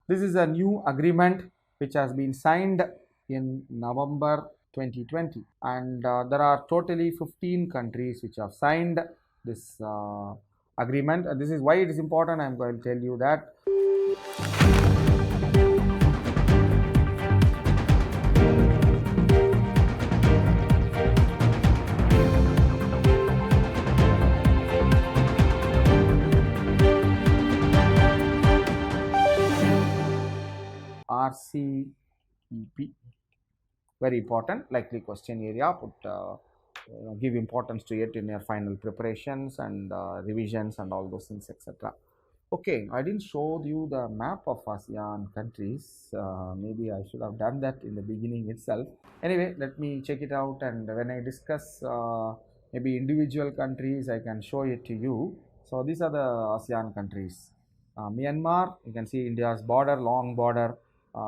This is a new agreement which has been signed in November 2020, and there are totally 15 countries which have signed this agreement. And this is why it is important. I am going to tell you that. RCEP, very important, likely question area. Give importance to it in your final preparations and revisions and all those things, etc. Okay, I didn't show you the map of ASEAN countries. Maybe I should have done that in the beginning itself. Anyway, let me check it out, and when I discuss maybe individual countries, I can show it to you. So these are the ASEAN countries. Myanmar, you can see India's border, long border.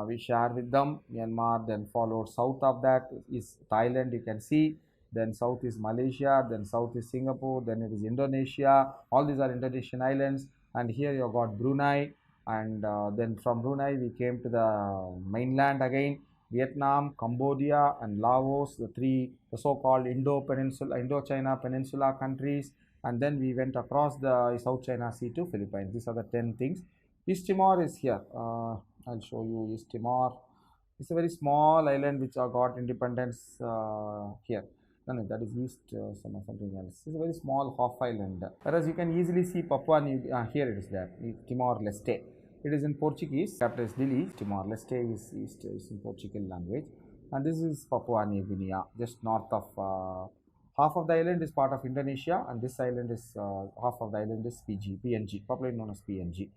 We share with them. Myanmar, then followed south of that is Thailand, you can see. Then south is Malaysia, then south is Singapore, then it is Indonesia. All these are Indonesian islands. And here you have got Brunei, and then from Brunei we came to the mainland again. Vietnam, Cambodia, and Laos, the so-called Indo-China Peninsula countries. And then we went across the South China Sea to Philippines. These are the 10 things. East Timor is here. I'll show you East Timor. It's a very small island which got independence here. No, that is East something else. It's a very small half island. Whereas you can easily see Papua New Guinea. Here it is there, Timor-Leste. It is in Portuguese. Capital is Dili. Timor-Leste is in Portuguese language. And this is Papua New Guinea, just north of. Half of the island is part of Indonesia, and this island is half of the island is PNG, popularly known as PNG.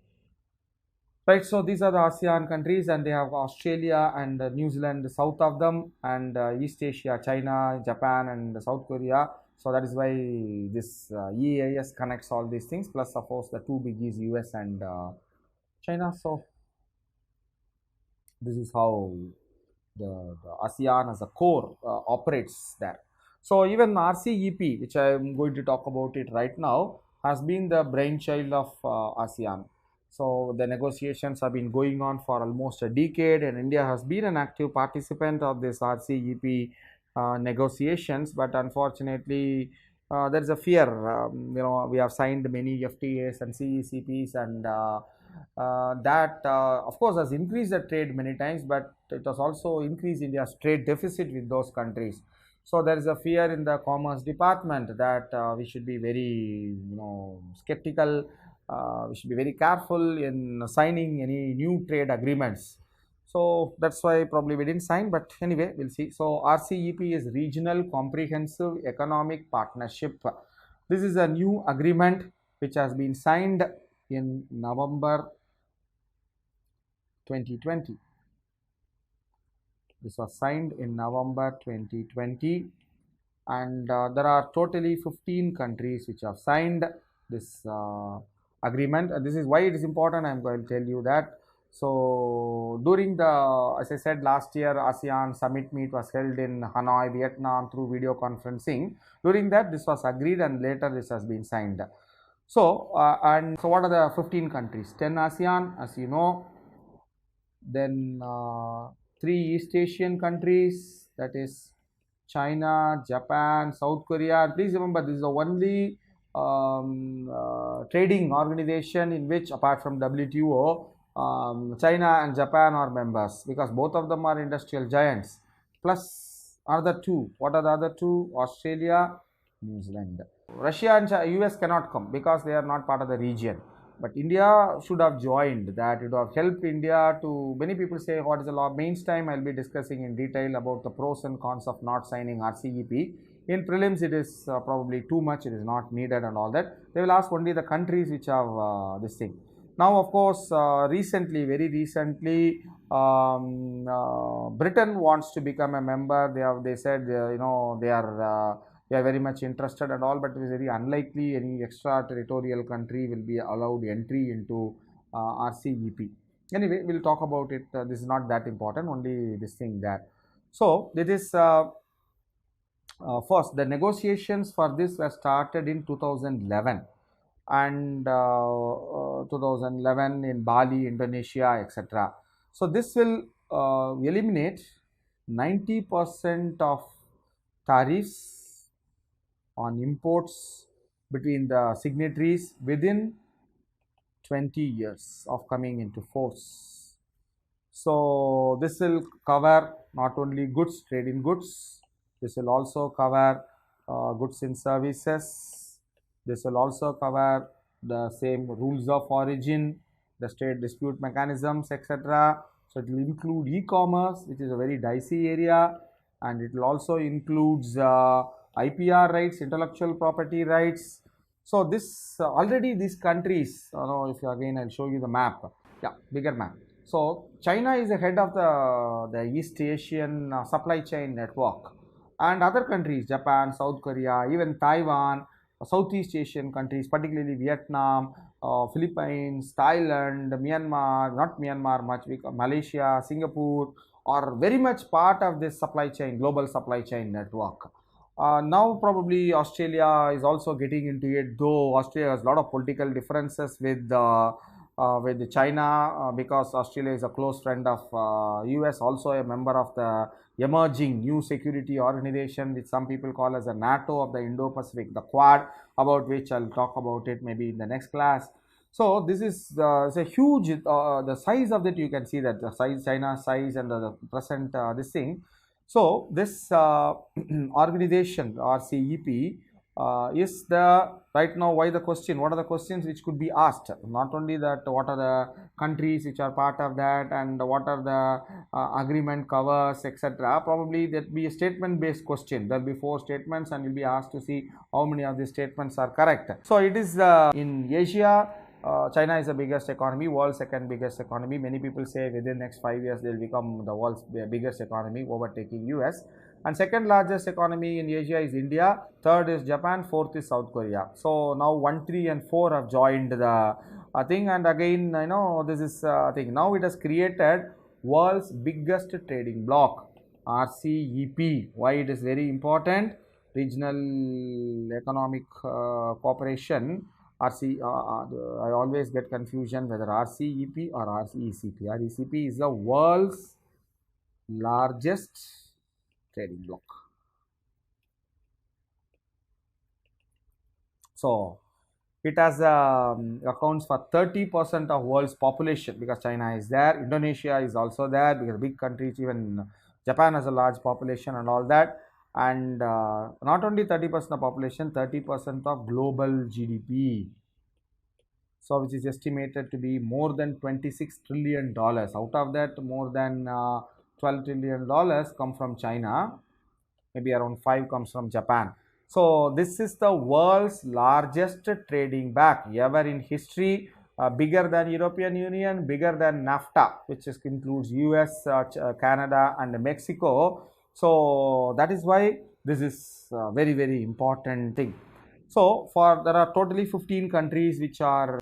Right, so these are the ASEAN countries, and they have Australia and New Zealand south of them, and East Asia, China, Japan, and South Korea. So that is why this EAS connects all these things, plus of course the two biggies, US and China. So this is how the ASEAN as a core operates there. So even RCEP, which I am going to talk about it right now, has been the brainchild of ASEAN. So the negotiations have been going on for almost a decade, and India has been an active participant of this RCEP negotiations. But unfortunately, there is a fear. We have signed many FTAs and CECPs, and that of course has increased the trade many times, but it has also increased India's trade deficit with those countries. So there is a fear in the Commerce Department that we should be very, skeptical. We should be very careful in signing any new trade agreements. So that's why probably we didn't sign. But anyway, we'll see. So RCEP is Regional Comprehensive Economic Partnership. This is a new agreement which has been signed in November 2020. This was signed in November 2020, and there are totally 15 countries which have signed this agreement. And this is why it is important. I am going to tell you that. So during the, as I said, last year ASEAN summit meet was held in Hanoi, Vietnam, through video conferencing. During that, this was agreed, and later this has been signed. So and so what are the 15 countries? 10 ASEAN, as you know. Then 3 East Asian countries, that is China, Japan, South Korea. And please remember, this is the only trading organization in which, apart from WTO, China and Japan are members, because both of them are industrial giants. Plus other two. What are the other two? Australia, New Zealand. Russia and US cannot come because they are not part of the region. But India should have joined that. It would have helped India to, many people say, what is the law? Mains time I'll be discussing in detail about the pros and cons of not signing RCEP. In prelims, it is probably too much, it is not needed and all that. They will ask only the countries which have this thing. Now, of course, very recently, Britain wants to become a member. They said, they are very much interested and all, but it is very unlikely any extraterritorial country will be allowed entry into RCEP. Anyway, we'll talk about it. This is not that important, only this thing that. So, it is first, the negotiations for this were started in 2011. and 2011 in Bali, Indonesia, etc. So this will eliminate 90% of tariffs on imports between the signatories within 20 years of coming into force. So this will cover not only goods, trade in goods, this will also cover goods in services, this will also cover the same rules of origin, the state dispute mechanisms, etc. So it will include e-commerce, which is a very dicey area, and it will also includes IPR rights, intellectual property rights. So this already these countries, if you, again I'll show you the map, yeah, bigger map. So China is the head of the East Asian supply chain network, and other countries, Japan, South Korea, even Taiwan, Southeast Asian countries, particularly Vietnam, Philippines, Thailand, Myanmar, not Myanmar much, Malaysia, Singapore, are very much part of this supply chain, global supply chain network. Now probably Australia is also getting into it, though Australia has a lot of political differences with China, because Australia is a close friend of US, also a member of the emerging new security organization, which some people call as a NATO of the Indo-Pacific, the Quad, about which I'll talk about it maybe in the next class. So this is it's a huge, the size of it, you can see that the size, China's size, and the present this thing. So this organization RCEP is the right now, why the question, what are the questions which could be asked, not only that what are the countries which are part of that and what are the agreement covers, etc. Probably that be a statement based question. There will be 4 statements and you'll be asked to see how many of these statements are correct. So it is in Asia, China is the biggest economy, world's second biggest economy. Many people say within next 5 years they will become the world's biggest economy, overtaking US. And second largest economy in Asia is India, third is Japan, fourth is South Korea. So now 1, 3 and 4 have joined the thing, and again this is thing. Now it has created world's biggest trading bloc, RCEP. Why it is very important? Regional Economic Cooperation, RC, I always get confusion whether RCEP or RCEP. RCEP is the world's largest trading bloc. So it has accounts for 30% of world's population, because China is there, Indonesia is also there, because big countries, even Japan has a large population and all that, and not only 30% of population, 30% of global GDP. So which is estimated to be more than $26 trillion. Out of that, more than $12 trillion come from China, maybe around 5 comes from Japan. So this is the world's largest trading bloc ever in history, bigger than European Union, bigger than NAFTA, which includes US, Canada and Mexico. So that is why this is a very, very important thing. So there are totally 15 countries which are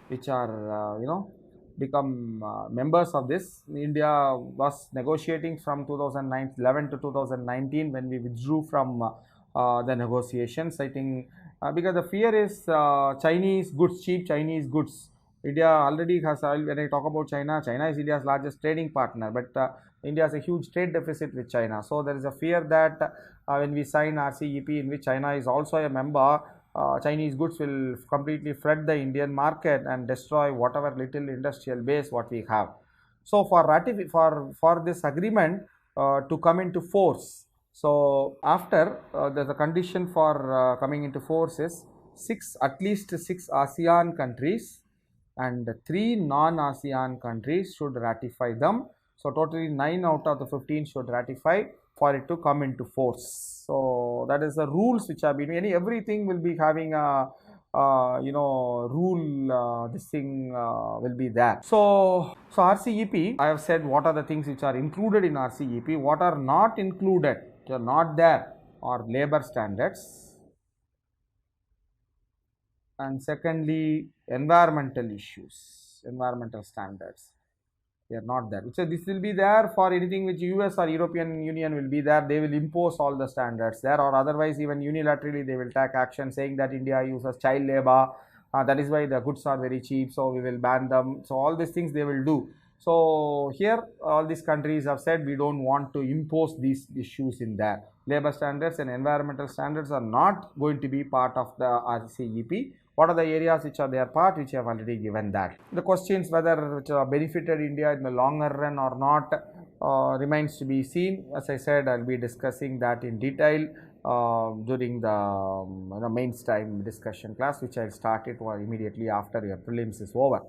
become members of this. India was negotiating from 2011 to 2019, when we withdrew from the negotiations. I think because the fear is Chinese goods, cheap Chinese goods. India already has, when I talk about China, China is India's largest trading partner, but India has a huge trade deficit with China. So there is a fear that when we sign RCEP, in which China is also a member, Chinese goods will completely flood the Indian market and destroy whatever little industrial base what we have. So for this agreement to come into force, so after the condition for coming into force is at least 6 ASEAN countries and 3 non-ASEAN countries should ratify them. So totally 9 out of the 15 should ratify for it to come into force. So that is the rules which have been, everything will be having a rule, this thing will be there. So RCEP, I have said what are the things which are included in RCEP. What are not included, which are not there, are labor standards, and secondly environmental issues, environmental standards. They are not there. So this will be there for anything which US or European Union will be there. They will impose all the standards there, or otherwise even unilaterally they will take action saying that India uses child labor that is why the goods are very cheap, so we will ban them. So all these things they will do. So here all these countries have said we don't want to impose these issues in there. Labor standards and environmental standards are not going to be part of the RCEP. What are the areas which are their part, which I have already given that. The questions whether which benefited India in the longer run or not remains to be seen. As I said, I'll be discussing that in detail during the mains time discussion class, which I started immediately after your prelims is over.